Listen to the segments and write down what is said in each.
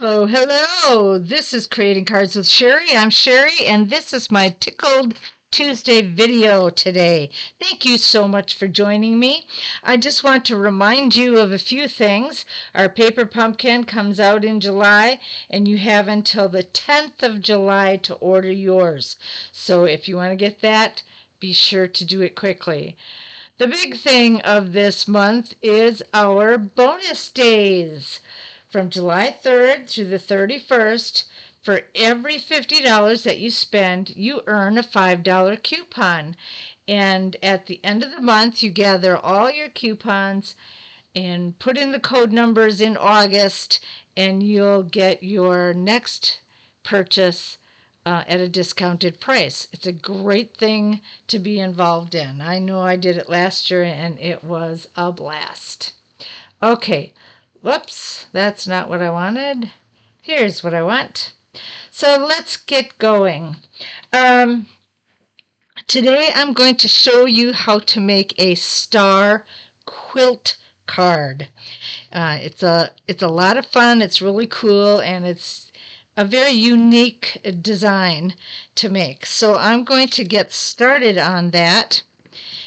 Oh, hello. This is Creating Cards with Sherry. I'm Sherry, and this is my Tickled Tuesday video today. Thank you so much for joining me. I just want to remind you of a few things. Our paper pumpkin comes out in July, and you have until the 10th of July to order yours. So if you want to get that, be sure to do it quickly. The big thing of this month is our bonus days. From July 3rd through the 31st, for every $50 that you spend, you earn a $5 coupon. And at the end of the month, you gather all your coupons and put in the code numbers in August, and you'll get your next purchase at a discounted price. It's a great thing to be involved in. I know I did it last year, and it was a blast. Okay, whoops, that's not what I wanted. Here's what I want. So let's get going. Today I'm going to show you how to make a star quilt card. It's a lot of fun. It's really cool, and it's a very unique design to make. So I'm going to get started on that.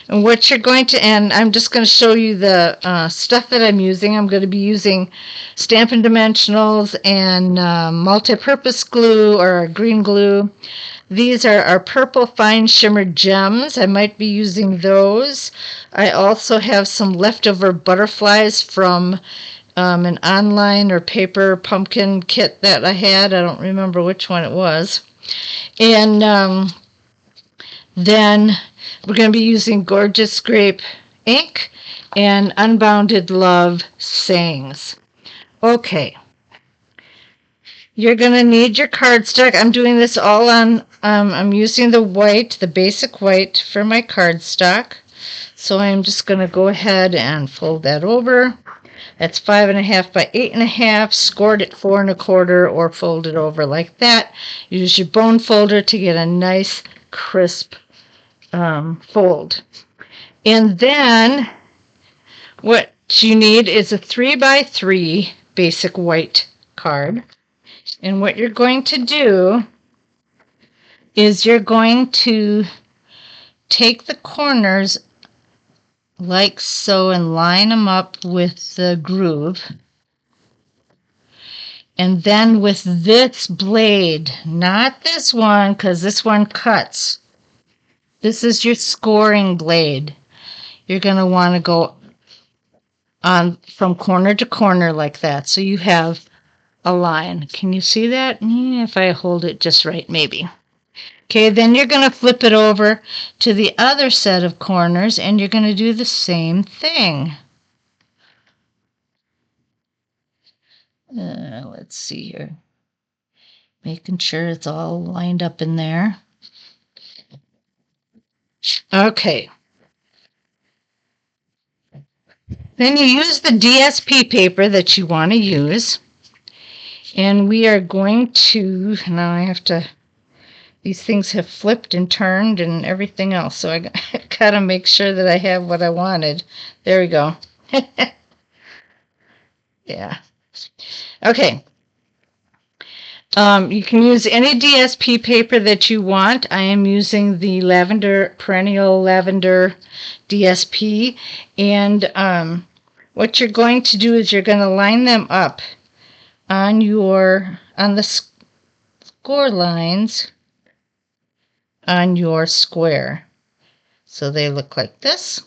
And what you're going to, and I'm just going to show you the stuff that I'm using. I'm going to be using Stampin' Dimensionals and multi-purpose glue or green glue. These are our purple fine shimmer gems. I might be using those. I also have some leftover butterflies from an online or paper pumpkin kit that I had. I don't remember which one it was. And then we're going to be using Gorgeous Grape ink and Unbounded Love sayings. Okay. You're going to need your cardstock. I'm doing this all on, I'm using the white, the basic white for my cardstock. So I'm just going to go ahead and fold that over. That's 5.5 by 8.5, scored at 4 1/4, or fold it over like that. Use your bone folder to get a nice crisp fold. And then what you need is a 3 by 3 basic white card. And what you're going to do is you're going to take the corners like so and line them up with the groove. And then with this blade, not this one, because this one cuts. This is your scoring blade. You're going to want to go on from corner to corner like that, so you have a line. Can you see that? If I hold it just right, maybe. Okay, then you're going to flip it over to the other set of corners, and you're going to do the same thing. Let's see here. Making sure it's all lined up in there. Okay. Then you use the DSP paper that you want to use. And we are going to, now I have to, these things have flipped and turned and everything else. So I got to make sure that I have what I wanted. There we go. Yeah. Okay. You can use any DSP paper that you want. I am using the Lavender, Perennial Lavender DSP. And what you're going to do is you're going to line them up on the score lines on your square. So they look like this.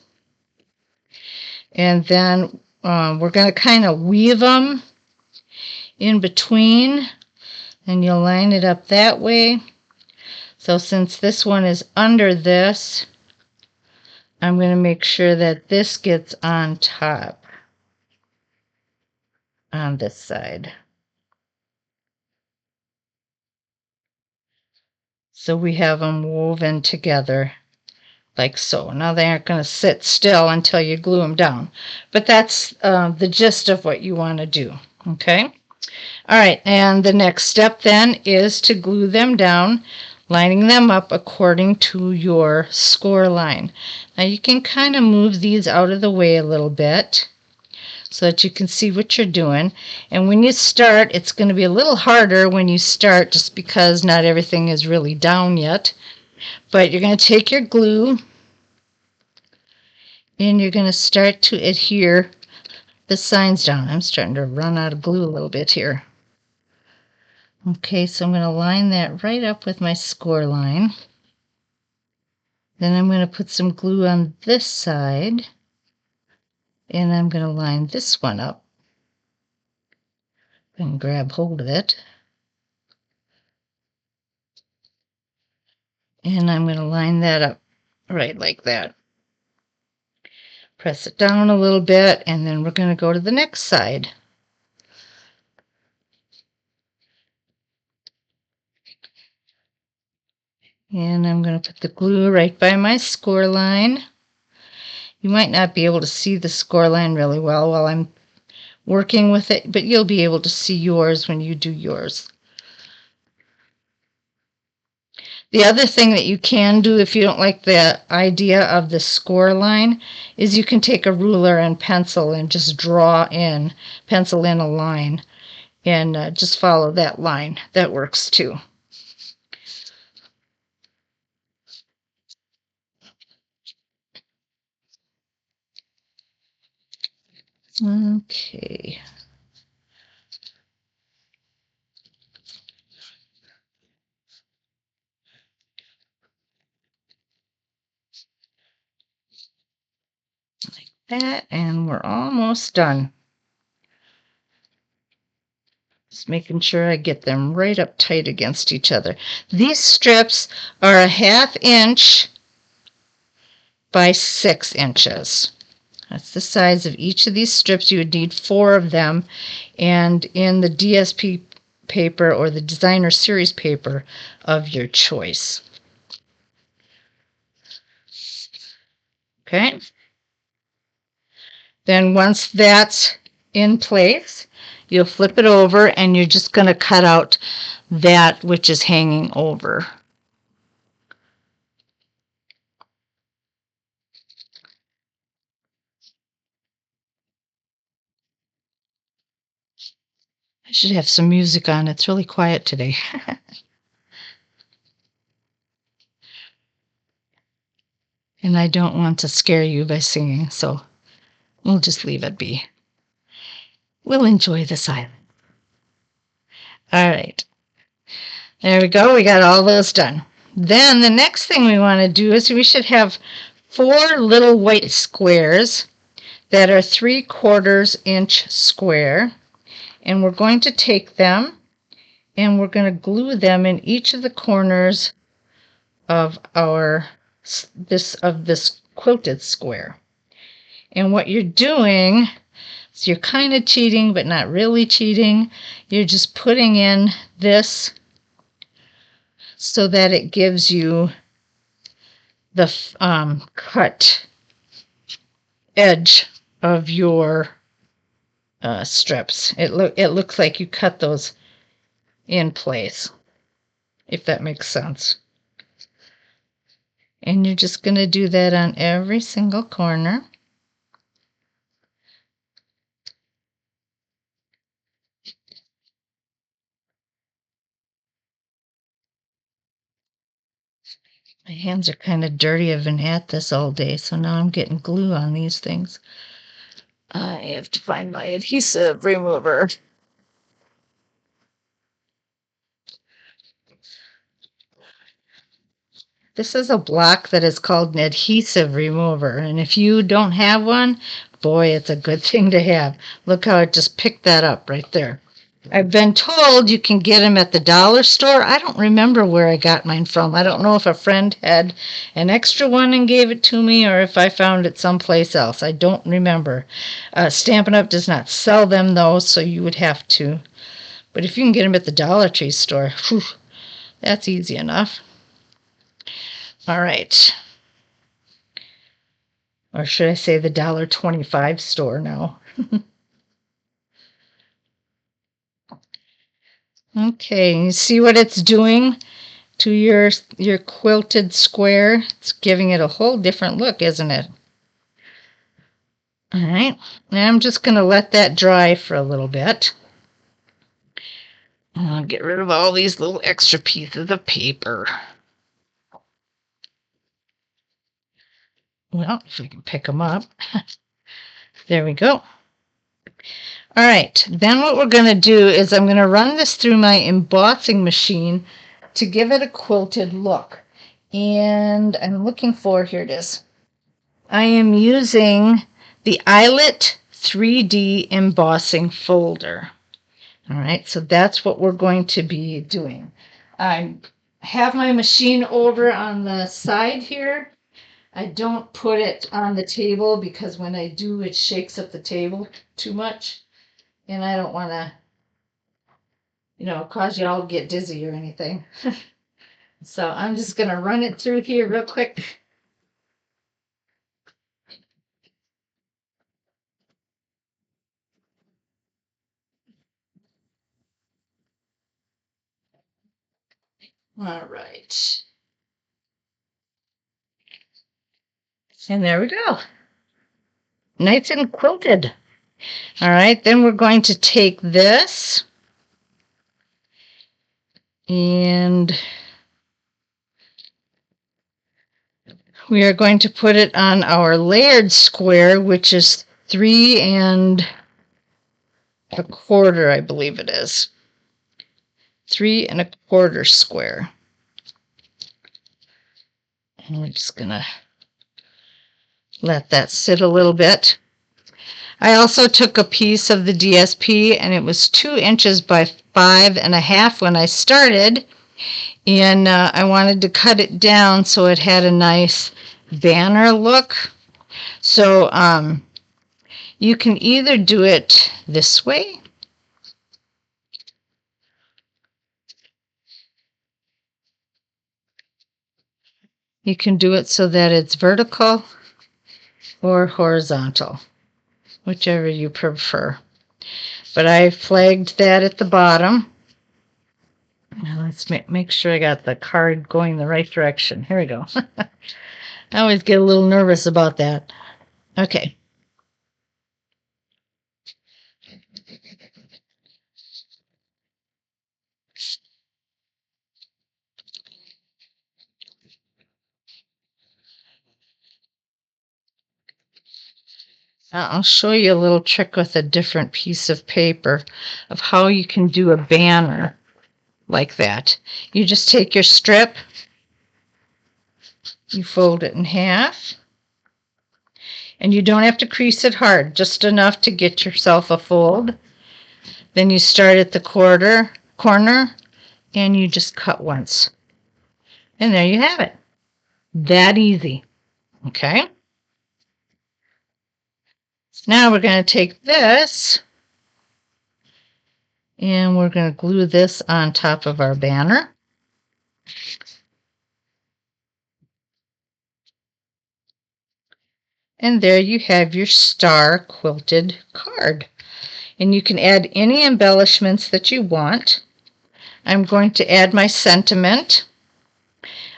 And then we're going to kind of weave them in between, and you'll line it up that way. So since this one is under this, I'm going to make sure that this gets on top on this side. So we have them woven together like so. Now they aren't going to sit still until you glue them down, but that's the gist of what you want to do. Okay. All right, and the next step then is to glue them down, lining them up according to your score line. Now you can kind of move these out of the way a little bit so that you can see what you're doing. And when you start, it's going to be a little harder when you start just because not everything is really down yet. But you're going to take your glue and you're going to start to adhere the signs down. I'm starting to run out of glue a little bit here. Okay, so I'm going to line that right up with my score line. Then I'm going to put some glue on this side, and I'm going to line this one up and grab hold of it. And I'm going to line that up right like that. Press it down a little bit, and then we're going to go to the next side. And I'm going to put the glue right by my score line. You might not be able to see the score line really well while I'm working with it, but you'll be able to see yours when you do yours. The other thing that you can do if you don't like the idea of the score line is you can take a ruler and pencil and just pencil in a line, and just follow that line. That works too. Okay. Like that, and we're almost done. Just making sure I get them right up tight against each other. These strips are a 1/2 inch by 6 inches. That's the size of each of these strips. You would need 4 of them, and in the DSP paper or the designer series paper of your choice. Okay. Then once that's in place, you'll flip it over and you're just going to cut out that which is hanging over. I should have some music on. It's really quiet today. And I don't want to scare you by singing, so we'll just leave it be. We'll enjoy the silence. All right. There we go. We got all those done. Then the next thing we want to do is we should have 4 little white squares that are 3/4 inch square. And we're going to take them and we're going to glue them in each of the corners of this quilted square. And what you're doing is you're kind of cheating, but not really cheating. You're just putting in this so that it gives you the cut edge of your strips. It looks like you cut those in place, if that makes sense. And you're just going to do that on every single corner. My hands are kind of dirty. I've been at this all day, so now I'm getting glue on these things. I have to find my adhesive remover. This is a block that is called an adhesive remover, and if you don't have one, boy, it's a good thing to have. Look how it just picked that up right there. I've been told you can get them at the dollar store. I don't remember where I got mine from. I don't know if a friend had an extra one and gave it to me or if I found it someplace else. I don't remember. Stampin' Up! Does not sell them, though, so you would have to. But if you can get them at the Dollar Tree store, whew, that's easy enough. All right. Or should I say the $1.25 store now? Okay, you see what it's doing to your quilted square? It's giving it a whole different look, isn't it? All right, now I'm just going to let that dry for a little bit. I'll get rid of all these little extra pieces of paper. Well, if we can pick them up. There we go. All right, then what we're going to do is I'm going to run this through my embossing machine to give it a quilted look. And I'm looking for, here it is. I am using the Eyelet 3D embossing folder. All right, so that's what we're going to be doing. I have my machine over on the side here. I don't put it on the table because when I do, it shakes up the table too much. And I don't want to, cause you all to get dizzy or anything. So I'm just going to run it through here real quick. All right. And there we go. Nice and quilted. All right, then we're going to take this and we are going to put it on our layered square, which is 3 1/4, I believe it is. 3 1/4 square. And we're just going to let that sit a little bit. I also took a piece of the DSP, and it was 2 inches by 5 1/2 when I started, and I wanted to cut it down so it had a nice banner look. So you can either do it this way, you can do it so that it's vertical or horizontal, whichever you prefer. But I flagged that at the bottom. Now let's make sure I got the card going the right direction. Here we go. I always get a little nervous about that. Okay. I'll show you a little trick with a different piece of paper of how you can do a banner like that. You just take your strip, you fold it in half, and you don't have to crease it hard, just enough to get yourself a fold. Then you start at the corner, and you just cut once. And there you have it. That easy. Okay? Now we're going to take this and we're going to glue this on top of our banner. And there you have your star quilted card. And you can add any embellishments that you want. I'm going to add my sentiment.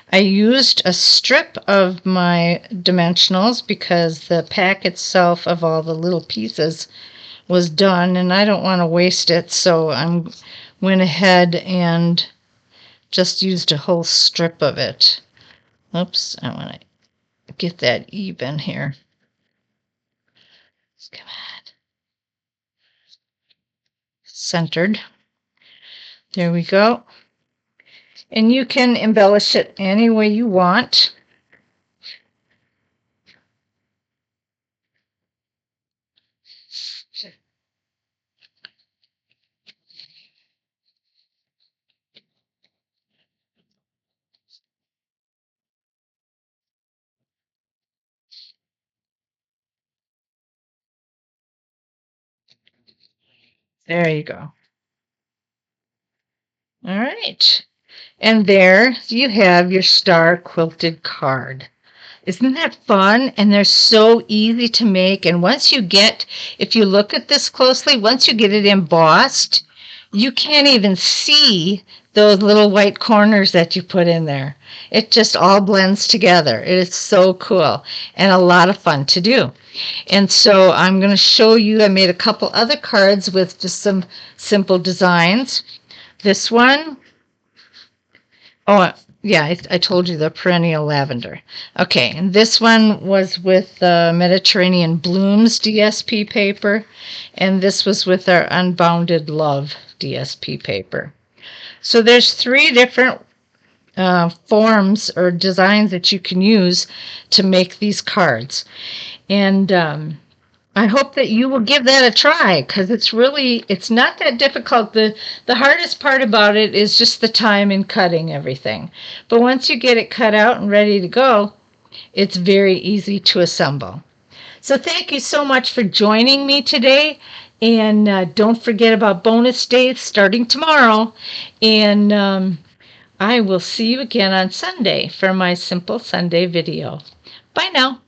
I used a strip of my dimensionals because the pack itself of all the little pieces was done and I don't want to waste it, so I went ahead and just used a whole strip of it. Oops, I want to get that even here. Come on. Centered. There we go. And you can embellish it any way you want. There you go. All right. And there you have your star quilted card. Isn't that fun? And they're so easy to make. And once you get, if you look at this closely, once you get it embossed, you can't even see those little white corners that you put in there. It just all blends together. It is so cool and a lot of fun to do. And so I'm going to show you, I made a couple other cards with just some simple designs. This one, oh, yeah, I told you the Perennial Lavender. Okay, and this one was with the Mediterranean Blooms DSP paper, and this was with our Unbounded Love DSP paper. So there's 3 different forms or designs that you can use to make these cards. And I hope that you will give that a try, because it's not that difficult. The hardest part about it is just the time in cutting everything. But once you get it cut out and ready to go, it's very easy to assemble. So thank you so much for joining me today. And don't forget about bonus days starting tomorrow. And I will see you again on Sunday for my Simple Sunday video. Bye now.